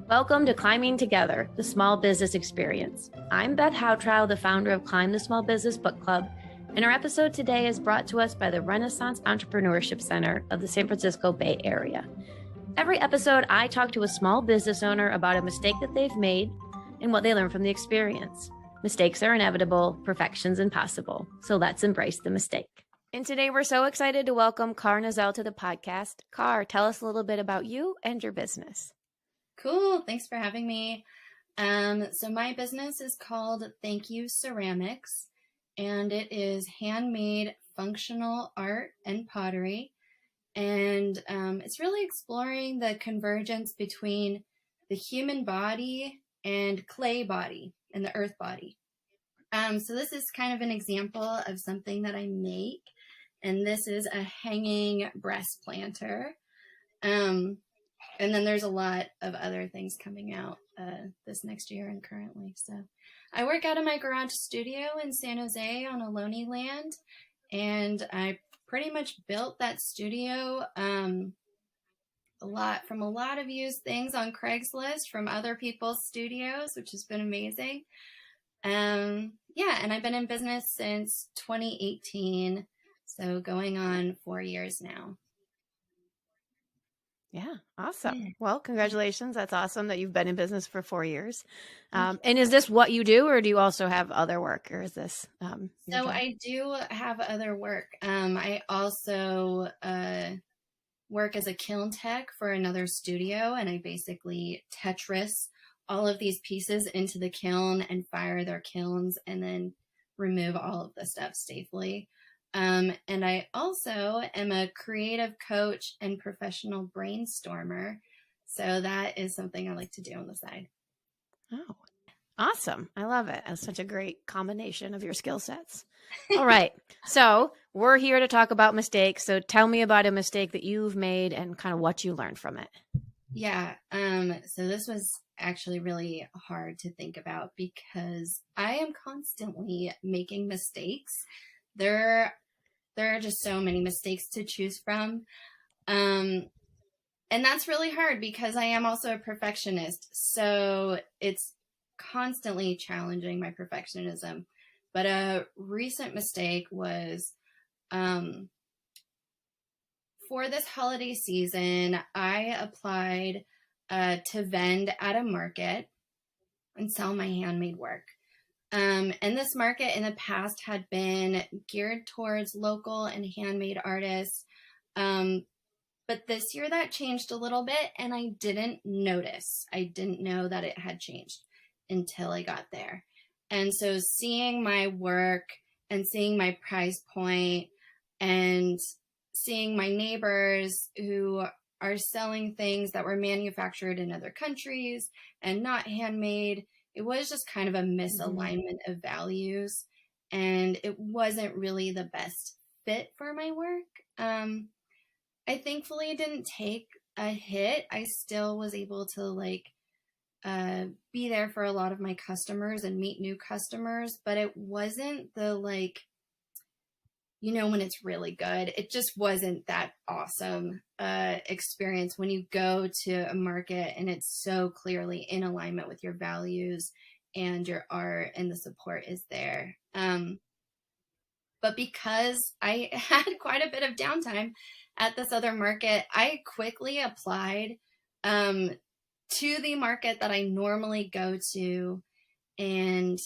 Welcome to Climbing Together, the Small Business Experience. I'm Beth Houtrow, the founder of Climb the Small Business Book Club, and our episode today is brought to us by the Renaissance Entrepreneurship Center of the San Francisco Bay Area. Every episode, I talk to a small business owner about a mistake that they've made and what they learned from the experience. Mistakes are inevitable, perfection's impossible, so let's embrace the mistake. And today we're so excited to welcome Nazzal to the podcast. Tell us a little bit about you and your business. Cool. Thanks for having me. So my business is called Thank You Ceramics, and it is handmade functional art and pottery. And it's really exploring the convergence between the human body and clay body and the earth body. So this is kind of an example of something that I make, and this is a hanging breast planter. And then there's a lot of other things coming out this next year and currently. So I work out of my garage studio in San Jose on Ohlone land, and I pretty much built that studio from a lot of used things on Craigslist from other people's studios, which has been amazing. And I've been in business since 2018, so going on 4 years now. Yeah, awesome. Well, congratulations. That's awesome that you've been in business for 4 years. And is this what you do, or do you also have other work, or is this? So I do have other work. I also work as a kiln tech for another studio, and I basically Tetris all of these pieces into the kiln and fire their kilns and then remove all of the stuff safely. And I also am a creative coach and professional brainstormer. So that is something I like to do on the side. Oh, awesome. I love it. That's such a great combination of your skill sets. All right. So we're here to talk about mistakes. So tell me about a mistake that you've made and kind of what you learned from it. Yeah. So this was actually really hard to think about because I am constantly making mistakes. There are just so many mistakes to choose from. And that's really hard because I am also a perfectionist. So it's constantly challenging my perfectionism. But a recent mistake was for this holiday season, I applied to vend at a market and sell my handmade work. And this market in the past had been geared towards local and handmade artists. But this year that changed a little bit, and I didn't notice. I didn't know that it had changed until I got there. And so seeing my work and seeing my price point and seeing my neighbors who are selling things that were manufactured in other countries and not handmade, it was just kind of a misalignment of values, and it wasn't really the best fit for my work. I thankfully didn't take a hit. I still was able to be there for a lot of my customers and meet new customers, but it wasn't the when it's really good. It just wasn't that awesome experience when you go to a market and it's so clearly in alignment with your values and your art and the support is there. But because I had quite a bit of downtime at this other market, I quickly applied to the market that I normally go to, and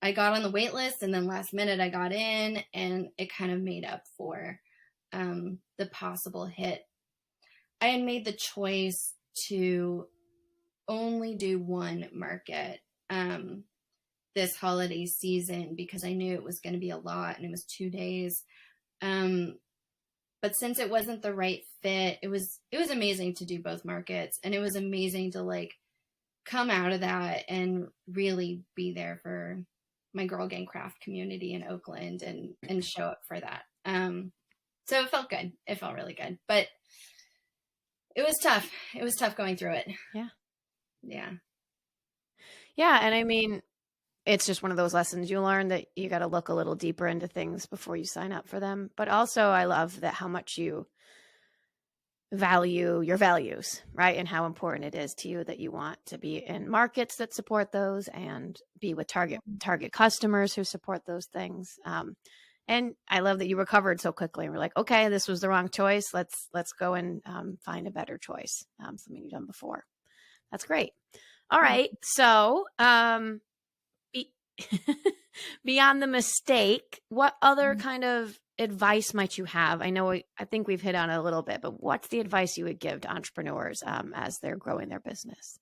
I got on the wait list, and then last minute I got in, and it kind of made up for the possible hit. I had made the choice to only do one market this holiday season because I knew it was going to be a lot, and it was 2 days. But since it wasn't the right fit, it was amazing to do both markets, and it was amazing to come out of that and really be there for my Girl Gang craft community in Oakland and show up for that. So it felt good. It felt really good, but it was tough. It was tough going through it. Yeah. Yeah. Yeah. And I mean, it's just one of those lessons you learn that you got to look a little deeper into things before you sign up for them. But also I love that how much you value your values, right? And how important it is to you that you want to be in markets that support those and be with target customers who support those things. And I love that you recovered so quickly and we're like, okay, this was the wrong choice. Let's go and find a better choice. Something you've done before. That's great. All right. So be, beyond the mistake, what other kind of advice might you have? I think we've hit on it a little bit, but what's the advice you would give to entrepreneurs as they're growing their business?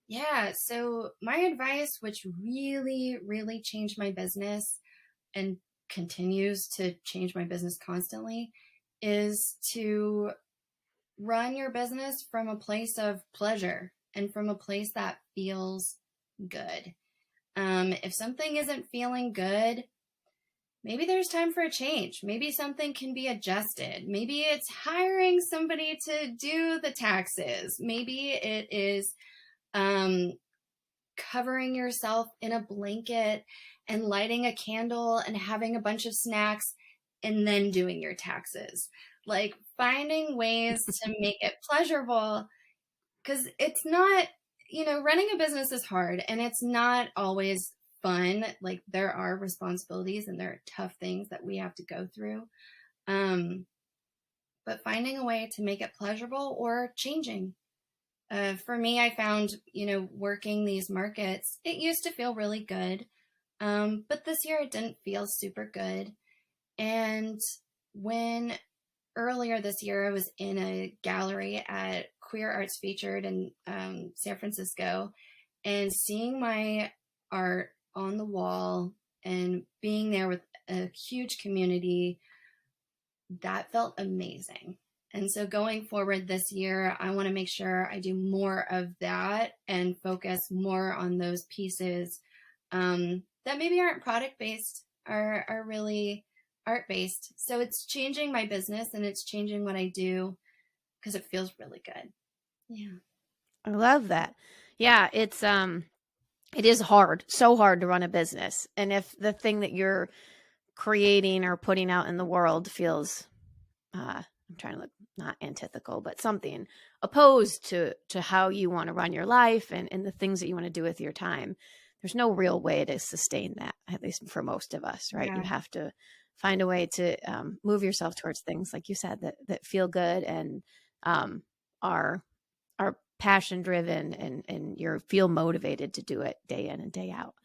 Yeah. So my advice, which really, really changed my business and continues to change my business constantly, is to run your business from a place of pleasure and from a place that feels good. If something isn't feeling good, maybe there's time for a change. Maybe something can be adjusted. Maybe it's hiring somebody to do the taxes. Maybe it is covering yourself in a blanket and lighting a candle and having a bunch of snacks and then doing your taxes. Like finding ways to make it pleasurable, because it's not, running a business is hard and it's not always fun. Like there are responsibilities and there are tough things that we have to go through. But finding a way to make it pleasurable or changing. For me, I found, working these markets, it used to feel really good. But this year it didn't feel super good. And when earlier this year I was in a gallery at Queer Arts Featured in San Francisco, and seeing my art on the wall and being there with a huge community, that felt amazing. And so going forward this year, I want to make sure I do more of that and focus more on those pieces that maybe aren't product based, are really art based. So it's changing my business and it's changing what I do because it feels really good. Yeah. I love that. Yeah, it is hard, so hard to run a business. And if the thing that you're creating or putting out in the world feels I'm trying to look not antithetical, but something opposed to how you want to run your life and the things that you want to do with your time, there's no real way to sustain that, at least for most of us, right? Yeah. You have to find a way to move yourself towards things, like you said, that feel good and are passion driven and you feel motivated to do it day in and day out.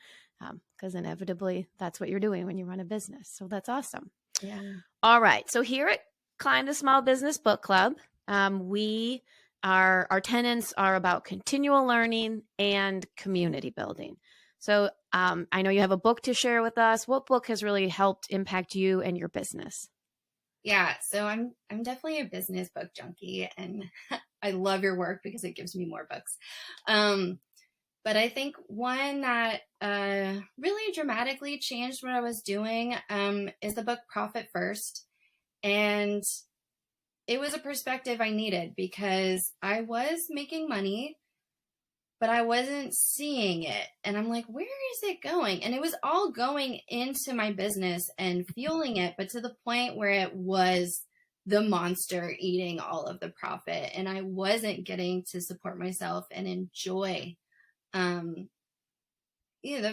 Because inevitably that's what you're doing when you run a business. So that's awesome. Yeah. All right. So here at Climb the Small Business Book Club, our tenets are about continual learning and community building. So I know you have a book to share with us. What book has really helped impact you and your business? Yeah, so I'm definitely a business book junkie, and I love your work because it gives me more books. But I think one that really dramatically changed what I was doing is the book Profit First. And it was a perspective I needed because I was making money, but I wasn't seeing it. And I'm like, where is it going? And it was all going into my business and fueling it, but to the point where it was the monster eating all of the profit. And I wasn't getting to support myself and enjoy the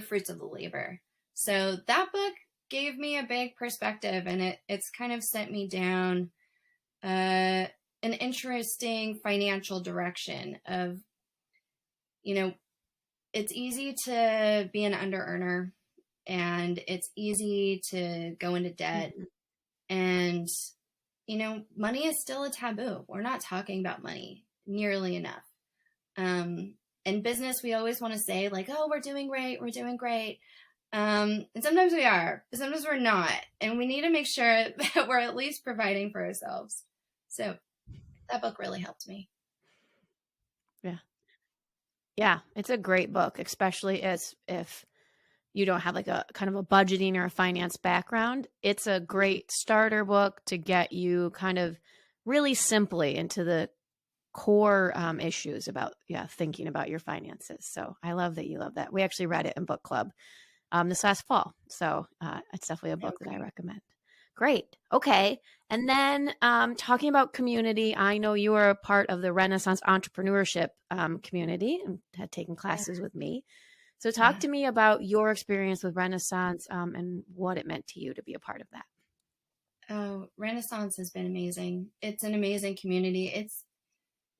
fruits of the labor. So that book gave me a big perspective, and it's kind of sent me down an interesting financial direction of, it's easy to be an under earner and it's easy to go into debt. And, money is still a taboo. We're not talking about money nearly enough. In business, we always want to say like, oh, we're doing great. We're doing great. And sometimes we are, but sometimes we're not. And we need to make sure that we're at least providing for ourselves. So that book really helped me. Yeah. Yeah, it's a great book, especially if you don't have like a kind of a budgeting or a finance background. It's a great starter book to get you kind of really simply into the core issues about thinking about your finances. So I love that you love that. We actually read it in book club this last fall. So it's definitely a book that I recommend. Great. Okay. And then talking about community, I know you are a part of the Renaissance entrepreneurship community and had taken classes with me. So talk Yeah. to me about your experience with Renaissance and what it meant to you to be a part of that. Oh, Renaissance has been amazing. It's an amazing community.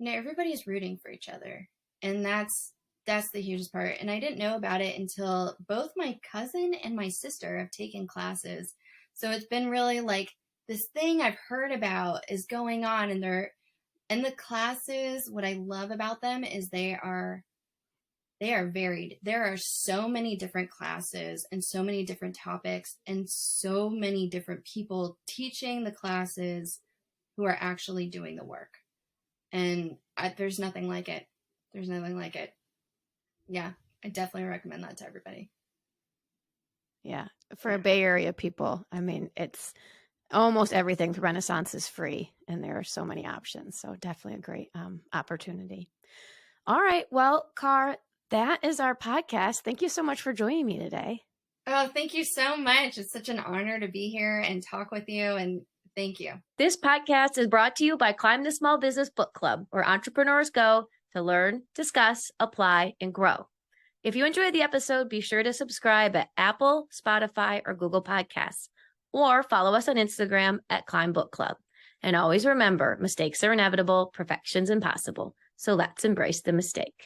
Everybody's rooting for each other. And that's the hugest part. And I didn't know about it until both my cousin and my sister have taken classes. So it's been really like this thing I've heard about is going on, and the classes, what I love about them is they are varied. There are so many different classes and so many different topics and so many different people teaching the classes who are actually doing the work. And there's nothing like it. There's nothing like it. Yeah, I definitely recommend that to everybody. Yeah. For Bay Area people, I mean, it's almost everything for Renaissance is free, and there are so many options. So definitely a great opportunity. All right. Well, Car, that is our podcast. Thank you so much for joining me today. Oh, thank you so much. It's such an honor to be here and talk with you, and thank you. This podcast is brought to you by Climb the Small Business Book Club, where entrepreneurs go to learn, discuss, apply, and grow. If you enjoyed the episode, be sure to subscribe at Apple, Spotify, or Google Podcasts, or follow us on Instagram at Climb Book Club. And always remember, mistakes are inevitable, perfection's impossible. So let's embrace the mistake.